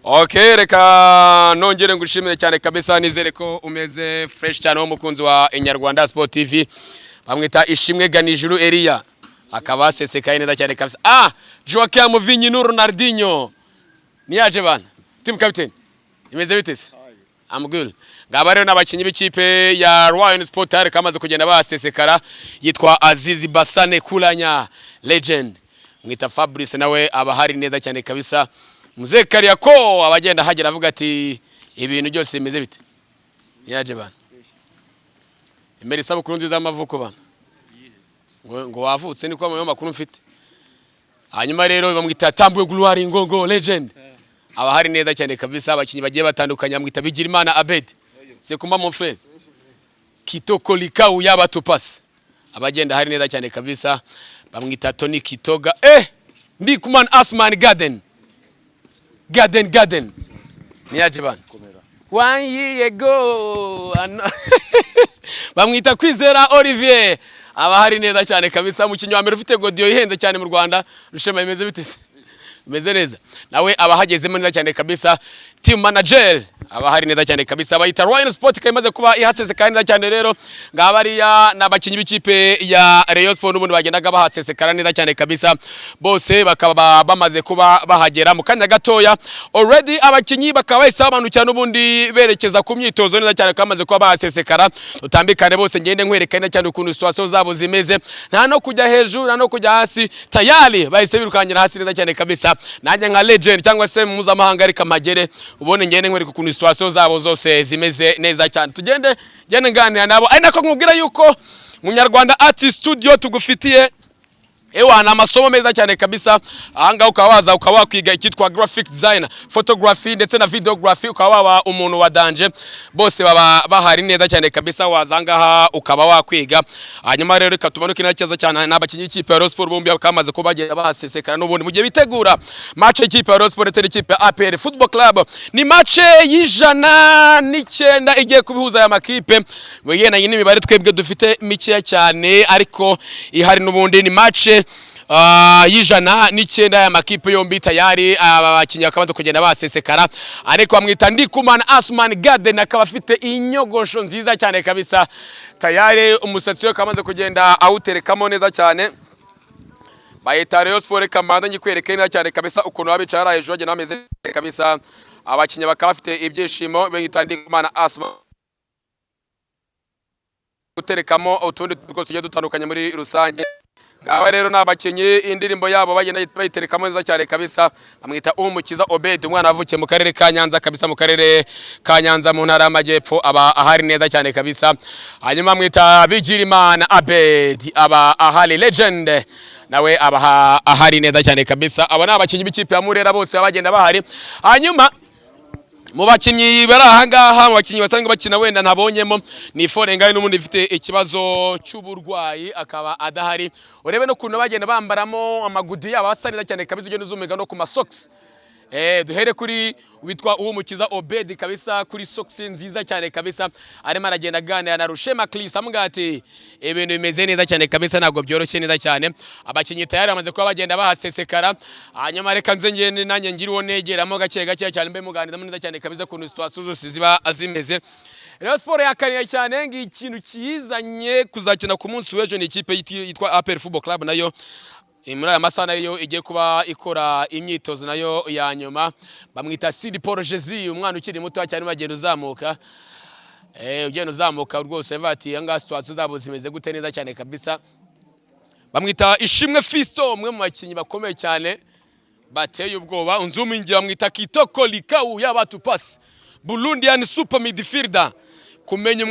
Okay, reka nongere ngushimire cyane kabisa nizere ko umeze fresh cyane wo mukunzi wa Inyarwanda Sport TV. Bamwita Ishimwe Ganijuru Elia. Akaba sesekaye neza cyane kabisa. Joaquim Vinyinu Ronaldinho. Niyaje bana. Team captain. Imeze bitese? I'm good. Ngaba rero n'abakinyi b'ikipe ya Royal Sport Hall kamaze kugenda basesekara yitwa Azizi Basane Kulanya legend. Mwita Fabrice nawe abahari neza cyane kabisa. Mzee Kariako abagenda hagera avuga ati ibintu byose bimeze bite. Yaje bana. Imeri sabukuru nziza y'amavuko bana. Ngo wavutse niko mu makuru mfite. Hanyuma rero bamwita Tambwe Gloire Ngongo legend. Abahari neza cyane kabisa abakinyi bagiye batandukanye amwita Bigirimana Abed. C'est comment mon frère? Kitoko Likau y'abatupas. Abagenda hari neza cyane kabisa bamwita Tony Kitoga. Ndikuman Asman Garden. Garden. Niyaje bana. 1 year ago. Bamwita Kwizera Olivier. Abahari neza cyane kabisa mukinyi wa mbere ufite godiyo ihenze cyane mu Rwanda. Rushema imeze bitese. Imeze neza. Nawe abahagezemo neza cyane kabisa team manager abahari neza cyane kabisa bayita Royal Sport kaimaze kuba ihaseseka neza cyane rero ngabariya nabakinyi b'ikipe ya Rayon Sport n'ubundi bagendaga bahasesekara neza cyane kabisa bose bakaba bamaze kuba bahagera mu kanya gatoya already abakinyi bakaba bahise bamanukira n'ubundi berekeza ku myitozo neza cyane kamaze kuba bahasesekara utambikane bose ngende nkwerekana cyane ukuntu situation zabo zimeze nta no kujya hejuru nta no kujya hasi tayari bahise birukanyira hasi neza cyane kabisa nanjye nka legend cyangwa se mpuzamahanga ariko amagere ubone ngende nkwereka ukuntu situation zabo zose zimeze neza cyane tugende nganira nabo ari nako nkubwira yuko Munyarwanda Art Studio tugufitiye ewana amasomo meza cyane kabisa ahanga ukawaza ukawakwiga ikitwa graphic design photography ndetse na videography ukawaba umuntu wa danje bose baba bahari neza cyane kabisa wazangaha ukaba wakwiga hanyuma rero katumanuke nacyaza cyane n'abakinyi ikipe ya Rayon Sport bombi bakamaze kubagenda bahasesekara n'ubundi mugiye bitegura match ikipe ya Rayon Sport ndetse n'ikipe ya APR Football Club ni match y'ijana n'icyenda igiye kubihuza ya makipe mugena n'imibare twebwe dufite mike cyane ariko ihari n'ubundi ni match y'ijana n'icyenda ya makipe yombi tayari abakinyi bakamaze kugenda basesekara ariko bamwita Ndikumana Asman Garden akaba afite inyogosho nziza cyane kabisa tayari umusatsi we kamaze kugenda awuterekamo neza cyane bayita Rayon Sport kamanda nyikwereka neza cyane kabisa ukuntu babicara ejo bagenda bameze kabisa abakinyi bakaba bafite ibyishimo bita Ndikumana Asman guterekamo utundi twose tugiye dutandukanye muri rusange ngaba rero nabakinyi indirimbo yabo bagenda bayiterekamo neza cyane kabisa bamwita Umukiza Obed umwana avukiye mu karere ka Nyanza kabisa mu karere ka Nyanza mu ntara y'amajyepfo aba ahari neza cyane kabisa hanyuma mwita Bigirimana Abed aba ahari legend nawe aba ahari neza cyane kabisa aba nabakinyi b'ikipe ya Murera bose bagenda bahari hanyuma mu bakinyi bari ahangaha mu bakinyi basanga bakina wenda ntabonyemo ni Forengaye n'umundi ifite ikibazo cy'uburwayi akaba adahari urebe no kuntu bagenda bambaramo amagudi yabo asanira cyane kabisa ugenda uzumiga no ku masocks duhere kuri witwa Umukiza Obed kabisa kuri socks nziza cyane kabisa arimo aragenda aganira na Rushema Chris amugati ibintu bimeze neza cyane kabisa ntabwo byoroshye neza cyane abakinyi tayari amaze kuba bagenda bahasesekara hanyuma reka nze ngende nanjye ngiriwo negeramo gake cyane mbe muganira neza cyane kabisa kuntu situation zose ziba azimeze Rayon Sport yakaniye cyane ng'ikintu kizanye kuzakina ku munsi w'ejo ni ikipe yitwa APR Football Club nayo muri aya masaha nayo igiye kuba ikora imyitozo nayo ya nyuma bamwita Sidi Paul Jezi umwana ukiri muto cyane bagenda uzamuka ugenda uzamuka rwose bati anga situation zabo zimeze gute neza cyane kabisa bamwita Ishimwe Fisto umwe mu bakinyi bakomeye cyane bateye ubwoba unzumingira bamwita Kitoko Likau y'abatupas Burundian super midfielder kumenya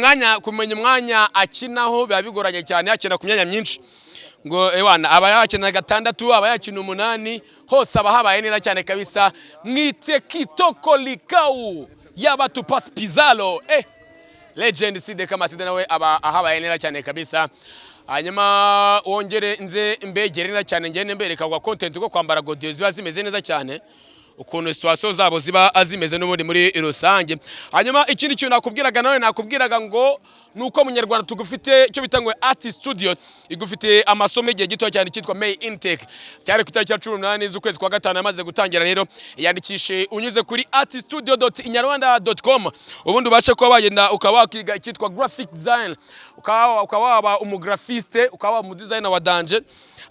umwanya akinaho biba bigoranye cyane akina ku myanya myinshi ngo ewana aba yakina gatandatu aba yakina 8 hose aba habaye neza cyane kabisa mwite Kitoko Likau y'abatupas Pizalo legend side kama side nawe aba ahabaye neza cyane kabisa hanyuma wongere nze mbegere neza cyane ngene mbereka kwa content ko kwambara godiyo ziba zimeze neza cyane ukuntu situation zabo ziba azimeze n'ubundi muri rusange. Hanyuma ikindi kintu nakubwiraga nawe nakubwiraga ngo nuko munyarwanda tugufite cyo bitangwe Artist Studio igufite amasomo igihe gito cyane cyitwa May Intake cyari ku itariki ya 18 z'ukwezi kwa gatanu amaze gutangira. Rero yandikishe unyuze kuri artiststudio.inyarwanda.com ubundi ubashe kuba bagenda ukaba wakiga icyitwa graphic design, ukaba waba umugraphiste, ukaba waba umudesigner wa danger.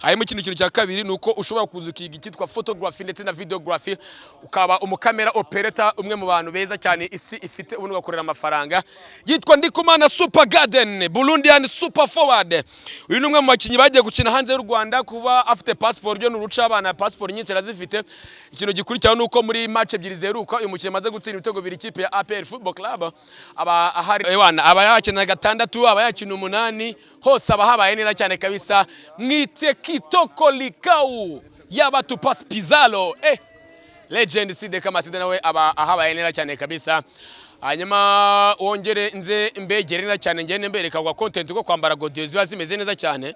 Harimo ikindi kintu cya kabiri nuko ushobora kuzukiga icyitwa photography ndetse na videography, ukaba umukamera operator, umwe mu bantu beza cyane isi ifite ubundi ugakorera amafaranga. Yitwa Ndikumana Super Garden Burundian Super Forward. Uyu ni umwe mu bakinyi bagiye gukina hanze y'u Rwanda, kuba afite passport yo n'uruca abana passport nyinshi arazifite. Ikintu gikurikiraho nuko muri match ebyiri zeruka uyu mukinnyi maze gutsinda ibitego biri ikipe ya APR Football Club, aba ahari aba yakina 6 aba yakina 8 hose aba habaye neza cyane kabisa. Mwite Kitoko Likau yaba Tupas Pizalo legend Side kama Side nawe aba ahabaye neza cyane kabisa. Hanyuma wongere nze mbegere neza cyane ngene mbereka kwa content ko kwambara godiyo ziba zimeze neza cyane,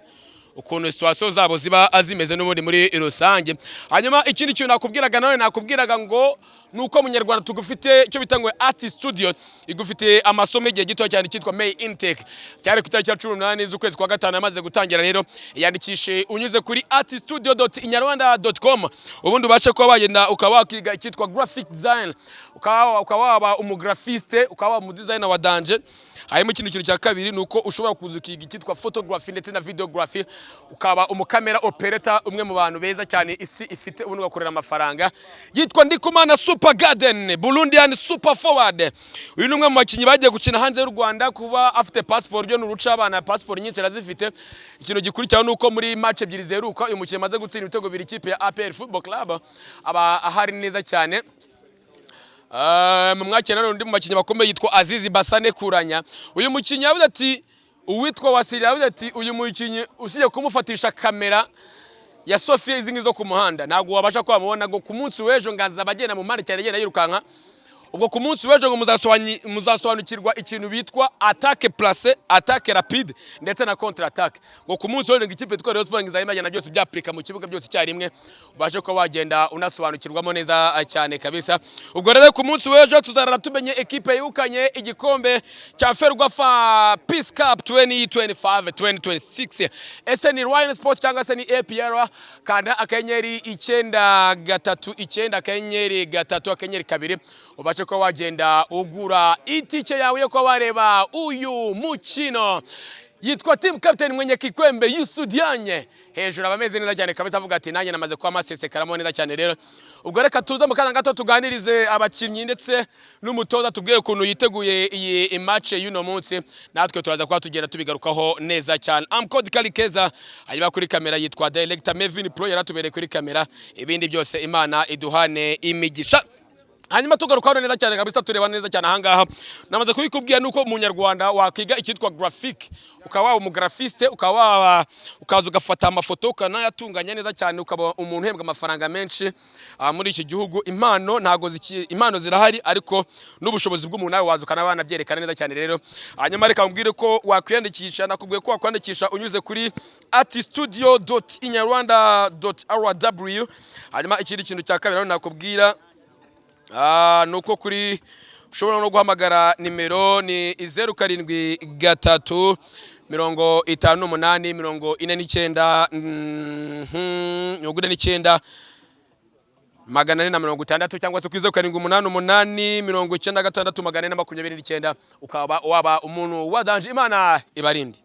ukuntu situation zabo ziba azimeze n'ubundi muri rusange. Hanyuma ikindi kintu nakubwiraga nawe nakubwiraga ngo nuko munyarwanda tugufite cyo bitangwe Artist Studio igufite amasomo igihe gito cyane cyitwa May Intake cyari ku itariki ya 18 z'ukwezi kwa gatanu amaze gutangira. Rero yandikishe unyuze kuri artiststudio.inyarwanda.com ubundi ubashe kuba bagenda ukaba wakiga icyitwa graphic design, ukaba waba umugraphiste, ukaba waba umudesigner wa danger. Harimo ikindi kintu cya kabiri nuko ushobora kuzukiga icyitwa photography ndetse na videography, ukaba umukamera operator, umwe mu bantu beza cyane isi ifite ubundi ugakorera amafaranga. Yitwa Ndikumana Super Garden Burundian Super Forward. Uyu ni umwe mu bakinyi bagiye gukina hanze y'u Rwanda, kuba afite passport yo n'uruca abana passport nyinshi arazifite. Ikintu gikurikiraho nuko muri match ebyiri zeruka uyu mukinnyi maze gutsinda ibitego biri ikipe ya APR Football Club, aba ahari neza cyane. Mu mwakira n'undi mu bakinyi bakomeye yitwa Azizi Basane Kuranya. Uyu mukinyi yavuze ati uwitwa Wasiri yavuze ati uyu mukinyi usije kumufatisha kamera ya Sofia izingi zo ku muhanda ntago wabasha kwamubona ngo ku munsi w'ejo ngaza abagenda mu mari cyane yera yirukanka. Ubwo ku munsi w'ejo ngo muzasobanukirwa ikintu bitwa attaque placée, attaque rapide ndetse na contre attaque. Ngo ku munsi w'ejo ikipe twa Rayon Sports izayimajyana byose byaplika mu kibuga byose cyarimwe, ubashe ko wagenda unasobanukirwamo neza cyane kabisa. Ubwo rero ku munsi w'ejo tuzarara tumenye ekipe yukanye igikombe cya Ferwafa Peace Cup 2025-2026. Ese ni Ryan Sports cyangwa se ni APR? Kanda akanyenyeri 939 akanyenyeri 3 akanyenyeri 2 ubashe ko wagenda ugura itike yawe yo ko wareba uyu mukino. Yitwa team captain mwenye kikwembe Yusudianye hejuru abameze neza cyane kabisa, avuga ati nanjye namaze kwa masesekaramo neza cyane. Rero ubwo reka tuza mu kana gato tuganirize abakinnyi ndetse n'umutoza tubwiye ukuntu yiteguye iyi match y'uno munsi, natwe turaza kwa tugenda tubigarukaho neza cyane. Amcode Kalikeza ayiba kuri kamera yitwa Director Mevin Pro yaratubereye kuri kamera, ibindi byose Imana iduhane imigisha. Hanyuma tugarukaho neza cyane kabisa, tureba neza cyane ahangaha. Namaze kubikubwira nuko umunyarwanda wakiga icyitwa graphic, ukaba umugraphiste, ukaba ukaza ugafata amafoto ukanayatunganya neza cyane, ukaba umuntu uhembwa amafaranga menshi muri iki gihugu. Impano zirahari, ariko n'ubushobozi bw'umuntu nawe waza ukanabana byerekana neza cyane. Rero hanyuma reka mbwire ko wakwiyandikisha, nakubwiye ko wakwandikisha unyuze kuri artiststudio.inyarwanda.rw. hanyuma ikindi kintu cya kabiri nakubwira nuko kuri ushobora no guhamagara nimero ni 07 358 49 cyangwa se 07 ukaba waba umuntu wa danger. Imana ibarinde.